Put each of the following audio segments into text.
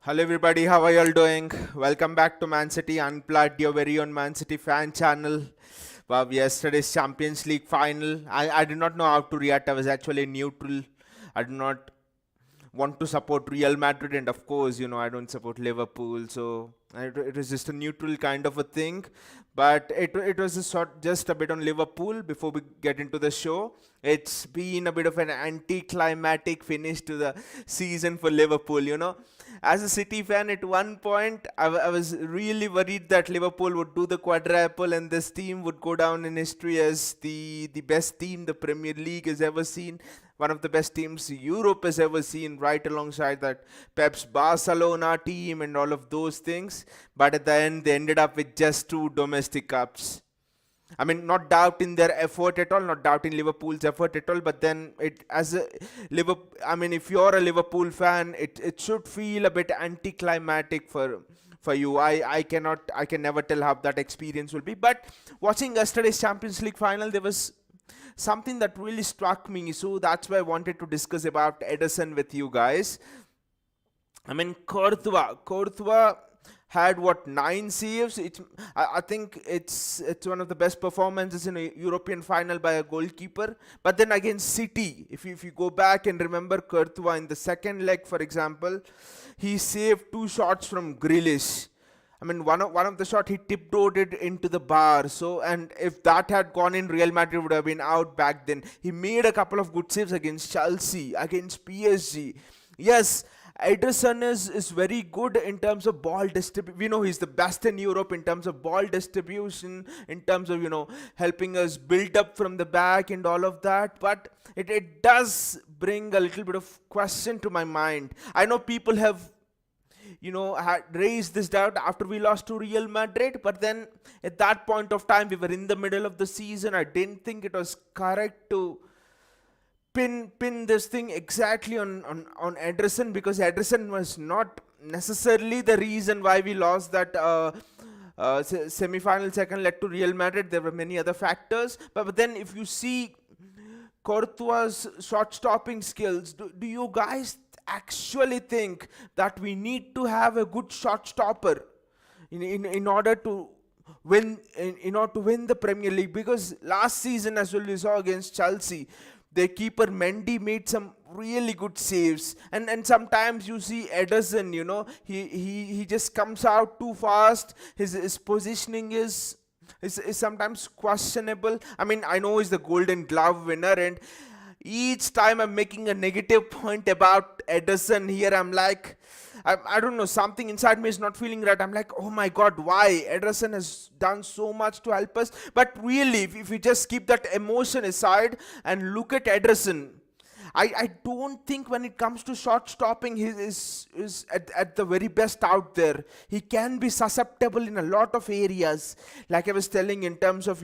Hello everybody, how are you all doing? Welcome back to Man City Unplugged, your very own Man City fan channel. Wow, yesterday's Champions League final. I did not know how to react. I was actually neutral. I do not want to support Real Madrid, and of course, I don't support Liverpool, so it was just a neutral kind of a thing. But it was just a bit on Liverpool before we get into the show. It's been a bit of an anticlimactic finish to the season for Liverpool. As a City fan, at one point, I was really worried that Liverpool would do the quadruple and this team would go down in history as the best team the Premier League has ever seen, one of the best teams Europe has ever seen, right alongside that Pep's Barcelona team and all of those things. But at the end, they ended up with just two domestic cups. I mean, not doubting their effort at all, not doubting Liverpool's effort at all. But then, if you're a Liverpool fan, it should feel a bit anticlimactic for you. I can never tell how that experience will be. But watching yesterday's Champions League final, there was something that really struck me. So that's why I wanted to discuss about Ederson with you guys. I mean, Courtois had what, 9 saves. I think it's one of the best performances in a European final by a goalkeeper. But then against City, if you go back and remember Courtois in the second leg, for example, he saved 2 shots from Grealish. I mean, one of the shot he tiptoed into the bar. So, and if that had gone in, Real Madrid would have been out back then. He made a couple of good saves against Chelsea, against PSG. Yes, Ederson is very good in terms of ball distribution. We know he's the best in Europe in terms of ball distribution, in terms of, helping us build up from the back and all of that. But it does bring a little bit of question to my mind. I know people have had raised this doubt after we lost to Real Madrid, but then at that point of time, we were in the middle of the season. I didn't think it was correct to pin this thing exactly on Ederson, because Ederson was not necessarily the reason why we lost that semi-final second leg to Real Madrid. There were many other factors, but then if you see Courtois' shot-stopping skills, do you guys actually think that we need to have a good shot stopper in order to win the Premier League? Because last season as well, we saw against Chelsea, their keeper Mendy made some really good saves, and sometimes you see Ederson, he just comes out too fast. His positioning is sometimes questionable. I mean, I know he's the Golden Glove winner, and each time I'm making a negative point about Ederson here, I'm like, I don't know, something inside me is not feeling right. I'm like, oh my god, why? Ederson has done so much to help us. But really, if we just keep that emotion aside and look at Ederson, I don't think when it comes to shot stopping, he is at the very best out there. He can be susceptible in a lot of areas. Like I was telling, in terms of,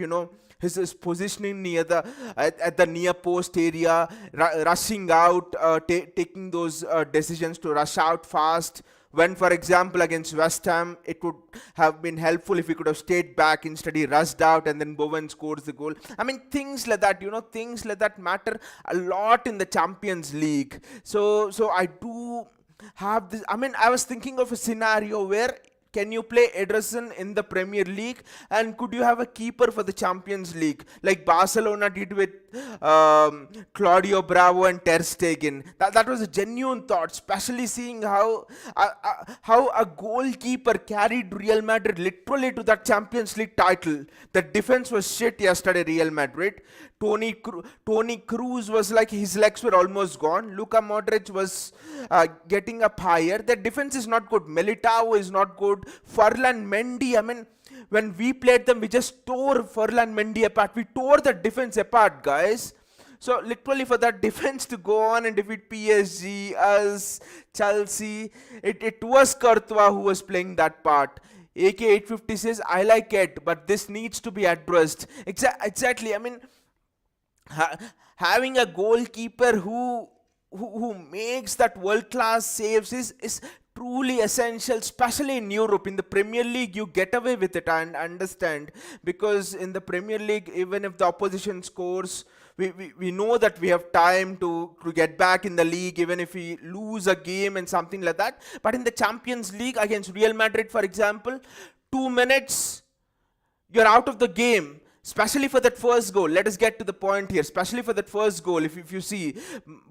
his positioning near at the near post area, rushing out, taking those decisions to rush out fast. When, for example, against West Ham, it would have been helpful if he could have stayed back. Instead, he rushed out and then Bowen scores the goal. I mean, things like that, things like that matter a lot in the Champions League. So I do have this. I mean, I was thinking of a scenario where, can you play Ederson in the Premier League, and could you have a keeper for the Champions League like Barcelona did with Claudio Bravo and Ter Stegen? That was a genuine thought, especially seeing how a goalkeeper carried Real Madrid literally to that Champions League title. The defense was shit yesterday, Real Madrid. Tony Cruz was like, his legs were almost gone. Luka Modric was getting up higher. Their defense is not good. Militao is not good. Furlan Mendy, I mean, when we played them, we just tore Furlan Mendy apart. We tore the defense apart, guys. So literally, for that defense to go on and defeat PSG, us, Chelsea, it was Courtois who was playing that part. AK850 says, I like it, but this needs to be addressed. Exactly. I mean, having a goalkeeper who makes that world class saves is truly essential, especially in Europe. In the Premier League, you get away with it, and understand, because in the Premier League, even if the opposition scores we know that we have time to get back in the league even if we lose a game and something like that. But in the Champions League against Real Madrid, for example, 2 minutes, you're out of the game. Especially for that first goal. Let us get to the point here. Especially for that first goal. If you see,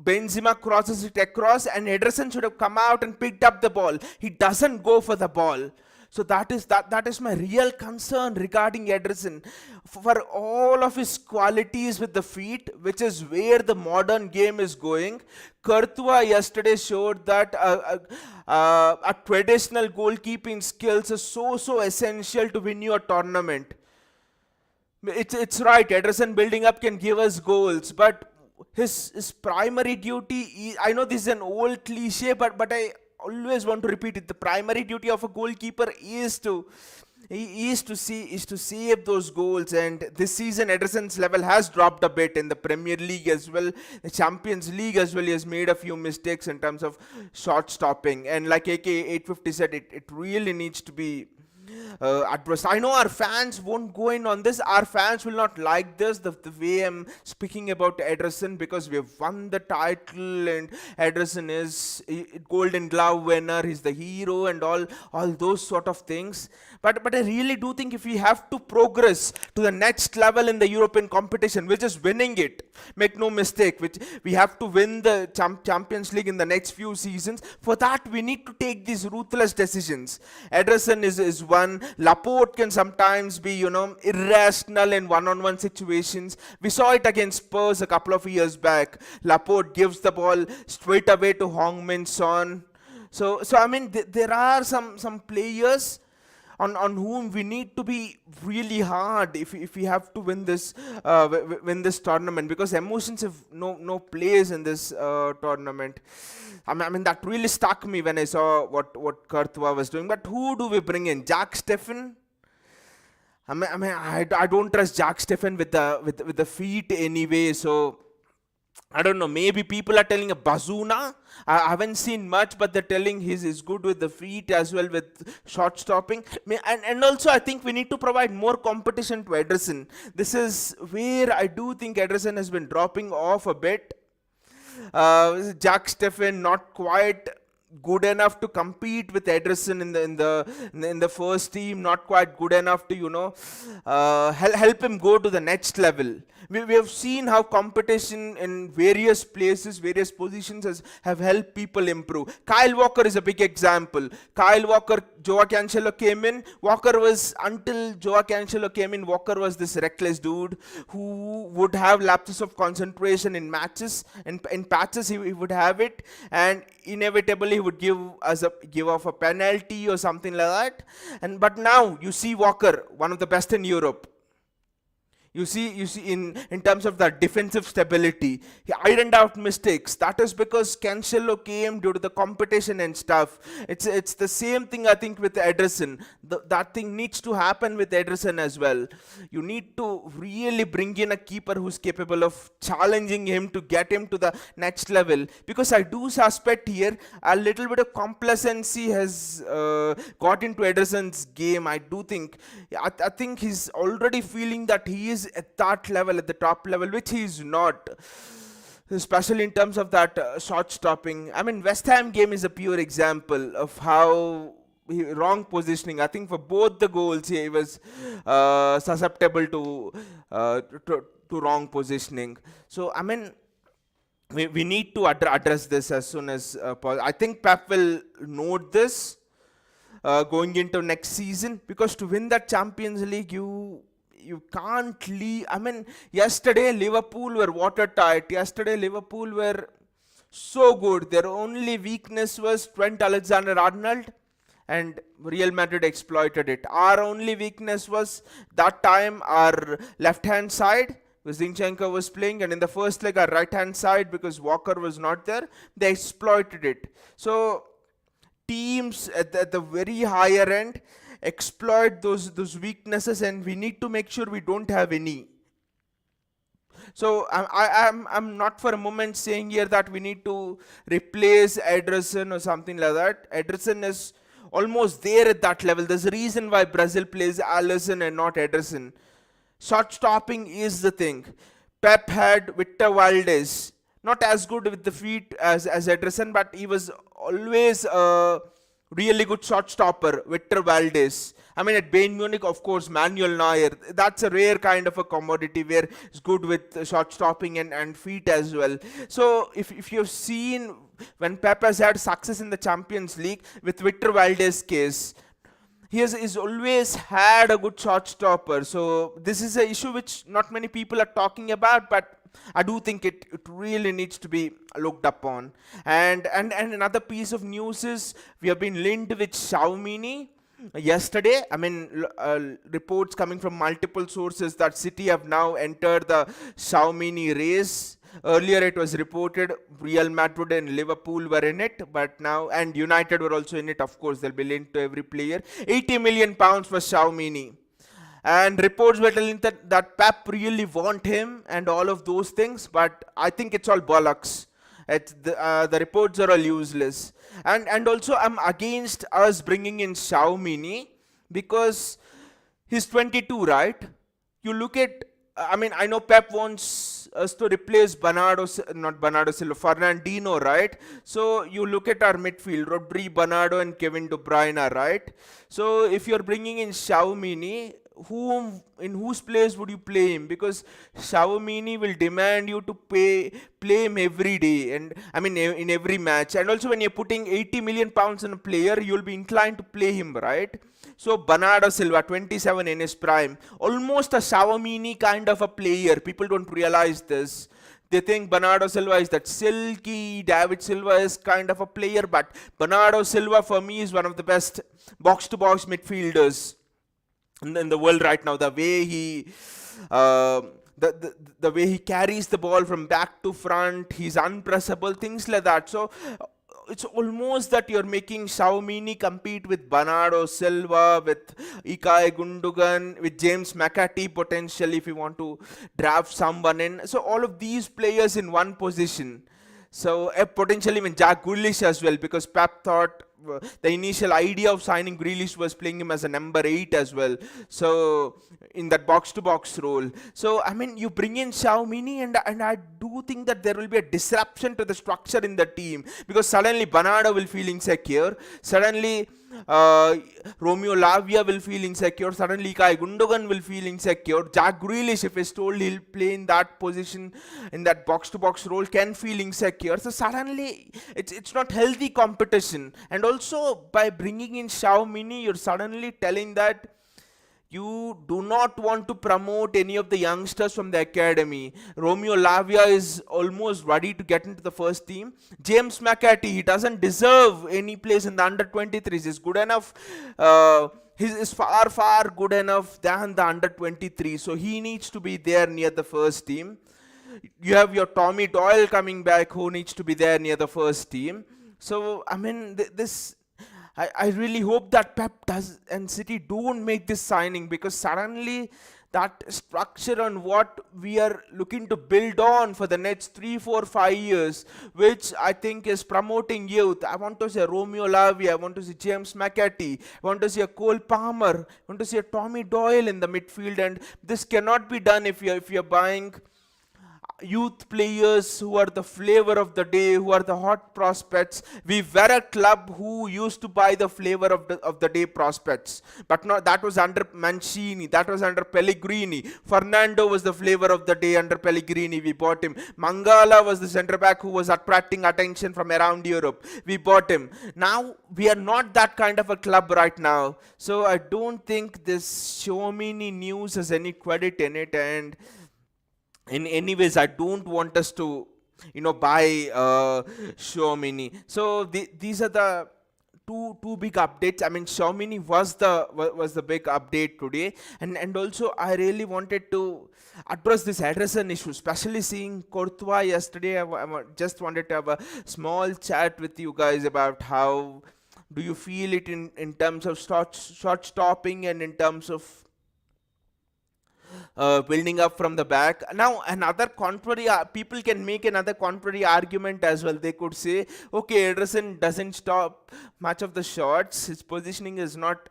Benzema crosses it across and Ederson should have come out and picked up the ball. He doesn't go for the ball. So that is my real concern regarding Ederson. For all of his qualities with the feet, which is where the modern game is going, Courtois yesterday showed that a traditional goalkeeping skills is so essential to win your tournament. It's right, Ederson building up can give us goals, but his primary duty, I know this is an old cliche, but I always want to repeat it. The primary duty of a goalkeeper is to save those goals. And this season Ederson's level has dropped a bit in the Premier League as well, the Champions League as well. He has made a few mistakes in terms of shot stopping, and like AK850 said, it really needs to be addressed. I know our fans won't go in on this. Our fans will not like this, the way I'm speaking about Ederson, because we have won the title and Ederson is a Golden Glove winner, he's the hero and all those sort of things. But I really do think if we have to progress to the next level in the European competition, which is winning it, make no mistake, which we have to win the Champions League in the next few seasons. For that, we need to take these ruthless decisions. Ederson is one. Laporte can sometimes be, irrational in one-on-one situations. We saw it against Spurs a couple of years back. Laporte gives the ball straight away to Heung-min Son. So I mean, there are some players on whom we need to be really hard if we have to win this tournament, because emotions have no place in this tournament. I mean that really stuck me when I saw what Courtois was doing. But who do we bring in? Jack Steffen? I don't trust Jack Steffen with the feet anyway. So I don't know. Maybe people are telling a Bazuna. I haven't seen much, but they're telling he's good with the feet as well, with shot stopping. And also I think we need to provide more competition to Ederson. This is where I do think Ederson has been dropping off a bit. Jack Steffen not quite good enough to compete with Ederson in the first team, not quite good enough to help him go to the next level. We have seen how competition in various places, various positions have helped people improve. Kyle Walker is a big example. Kyle Walker, Joao Cancelo came in. Until Joao Cancelo came in, Walker was this reckless dude who would have lapses of concentration in matches. In patches he would have it, and inevitably he would give off a penalty or something like that. But now you see Walker, one of the best in Europe. You see in terms of that defensive stability, he ironed out mistakes. That is because Cancelo came due to the competition and stuff. It's the same thing I think with Ederson. That thing needs to happen with Ederson as well. You need to really bring in a keeper who's capable of challenging him to get him to the next level. Because I do suspect here a little bit of complacency has got into Ederson's game. I do think, I think he's already feeling that he is at that level, at the top level, which he is not, especially in terms of that shot stopping. I mean, West Ham game is a pure example of how wrong positioning. I think for both the goals he was susceptible to wrong positioning. So I mean, we need to address this as soon as possible. I think Pep will note this going into next season, because to win that Champions League, you can't leave. I mean, yesterday Liverpool were watertight. Yesterday Liverpool were so good. Their only weakness was Trent Alexander-Arnold, and Real Madrid exploited it. Our only weakness was that time our left-hand side, because Zinchenko was playing, and in the first leg our right-hand side, because Walker was not there, they exploited it. So teams at the very higher end exploit those weaknesses, and we need to make sure we don't have any. So I'm not for a moment saying here that we need to replace Ederson or something like that. Ederson is almost there at that level. There's a reason why Brazil plays Alisson and not Ederson. Shot stopping is the thing. Pep had Victor Valdez, not as good with the feet as Ederson, but he was always a really good shot stopper, Victor Valdez. I mean, at Bayern Munich, of course, Manuel Neuer. That's a rare kind of a commodity where it's good with shot stopping and feet as well. So, if you've seen when Pep has had success in the Champions League with Victor Valdez case, he's always had a good shot stopper. So this is an issue which not many people are talking about, but I do think it really needs to be looked upon. And another piece of news is we have been linked with Xiaomini yesterday. I mean, reports coming from multiple sources that City have now entered the Xiaomini race. Earlier it was reported Real Madrid and Liverpool were in it, but now, and United were also in it, of course, they'll be linked to every player. 80 million pounds for Xiaomini. And reports were telling that Pep really want him and all of those things, but I think it's all bollocks. The reports are all useless. And also I'm against us bringing in Xiaomini because he's 22, right? You look at, I mean, I know Pep wants us to replace Fernandinho, right? So you look at our midfield, Rodri, Bernardo, and Kevin De Bruyne, right? So if you're bringing in Xiaomini, in whose place would you play him? Because Xiaomini will demand you to play him every day, and I mean in every match. And also when you're putting 80 million pounds on a player, you'll be inclined to play him, right? So Bernardo Silva, 27 in his prime, almost a Xiaomini kind of a player. People don't realize this. They think Bernardo Silva is that silky, David Silva is kind of a player, but Bernardo Silva for me is one of the best box-to-box midfielders in the world right now. The way he the way he carries the ball from back to front, he's unpressable, things like that. So it's almost that you're making Xiaomini compete with Bernardo Silva, with Ilkay Gundogan, with James McAtee potentially if you want to draft someone in. So all of these players in one position. So potentially even Jack Grealish as well, because Pep thought the initial idea of signing Grealish was playing him as a number 8 as well. So in that box-to-box role. So I mean, you bring in Xiaomini, and I do think that there will be a disruption to the structure in the team, because suddenly Bernardo will feel insecure. Suddenly Romeo Lavia will feel insecure. Suddenly Ilkay Gundogan will feel insecure. Jack Grealish, if he's told he'll play in that position, in that box-to-box role, can feel insecure. So suddenly it's not healthy competition. And also by bringing in Xiaomini, you're suddenly telling that you do not want to promote any of the youngsters from the academy. Romeo Lavia is almost ready to get into the first team. James McAtee, he doesn't deserve any place in the under-23s. He's good enough. He's far good enough than the under-23. So he needs to be there near the first team. You have your Tommy Doyle coming back, who needs to be there near the first team. So I mean, I really hope that Pep does and City don't make this signing, because suddenly that structure on what we are looking to build on for the next 3, 4, 5 years, which I think is promoting youth. I want to see a Romeo Lavia, I want to see James McAtee, I want to see a Cole Palmer, I want to see a Tommy Doyle in the midfield, and this cannot be done if you're buying youth players who are the flavor of the day, who are the hot prospects. We were a club who used to buy the flavor of the day prospects, but not that was under Mancini, that was under Pellegrini. Fernando was the flavor of the day under Pellegrini, we bought him. Mangala was the centre back who was attracting attention from around Europe, we bought him. Now we are not that kind of a club right now, so I don't think this Xiaomini news has any credit in it. And in any ways, I don't want us to, buy Xiaomini. So these are the two big updates. I mean, Xiaomini was the big update today, and also I really wanted to address this Ederson issue, especially seeing Courtois yesterday. I just wanted to have a small chat with you guys about how do you feel it in terms of shot stopping and in terms of building up from the back. Now, another contrary, people can make another contrary argument as well. They could say, okay, Ederson doesn't stop much of the shots. His positioning is not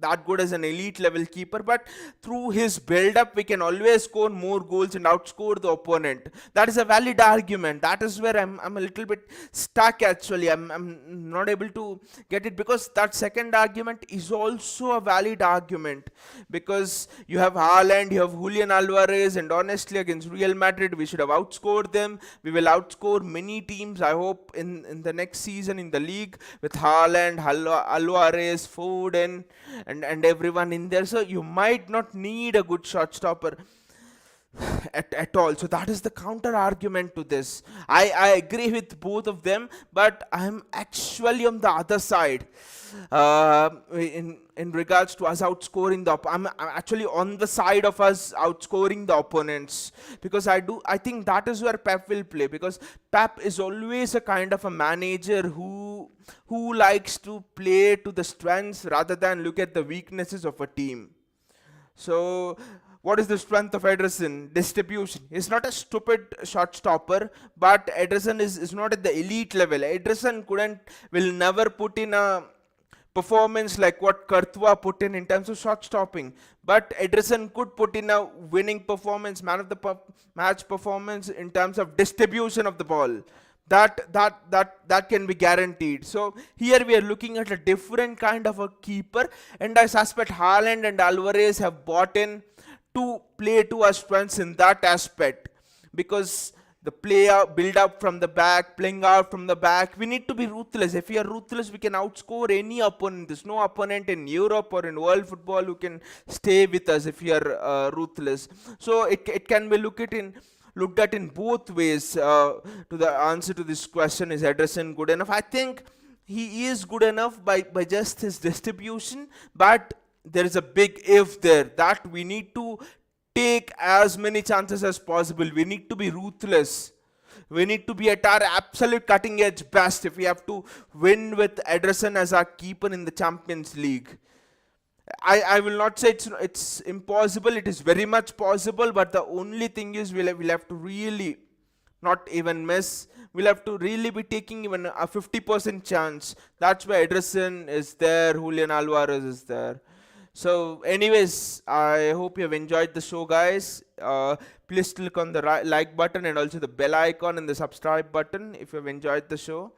that good as an elite level keeper, but through his build up we can always score more goals and outscore the opponent. That is a valid argument. That is where I'm a little bit stuck actually. I'm not able to get it, because that second argument is also a valid argument, because you have Haaland, you have Julian Alvarez, and honestly against Real Madrid we should have outscored them. We will outscore many teams, I hope, in the next season in the league, with Haaland, Alvarez, Foden, and everyone in there. So you might not need a good shot stopper at all. So that is the counter argument to this. I agree with both of them, but I'm actually on the other side in regards to us outscoring I'm actually on the side of us outscoring the opponents, because I think that is where Pep will play, because Pep is always a kind of a manager who likes to play to the strengths rather than look at the weaknesses of a team. So what is the strength of Ederson? Distribution. He's not a stupid shot stopper, but Ederson is not at the elite level. Ederson will never put in a performance like what Courtois put in terms of shot stopping. But Ederson could put in a winning performance, man of the match performance in terms of distribution of the ball. That can be guaranteed. So here we are looking at a different kind of a keeper, and I suspect Haaland and Alvarez have bought in to play to our strengths in that aspect, because the build up from the back, playing out from the back, we need to be ruthless. If we are ruthless, we can outscore any opponent. There's no opponent in Europe or in world football who can stay with us if we are ruthless. So it can be looked at in both ways. To the answer to this question, is Ederson good enough? I think he is good enough by just his distribution, but there is a big if there, that we need to take as many chances as possible. We need to be ruthless. We need to be at our absolute cutting edge best if we have to win with Ederson as our keeper in the Champions League. I will not say it's impossible. It is very much possible, but the only thing is we'll have to really not even miss. We'll have to really be taking even a 50% chance. That's why Ederson is there, Julian Alvarez is there. So anyways, I hope you have enjoyed the show, guys. Please click on the like button and also the bell icon and the subscribe button if you have enjoyed the show.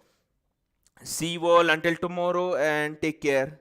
See you all until tomorrow, and take care.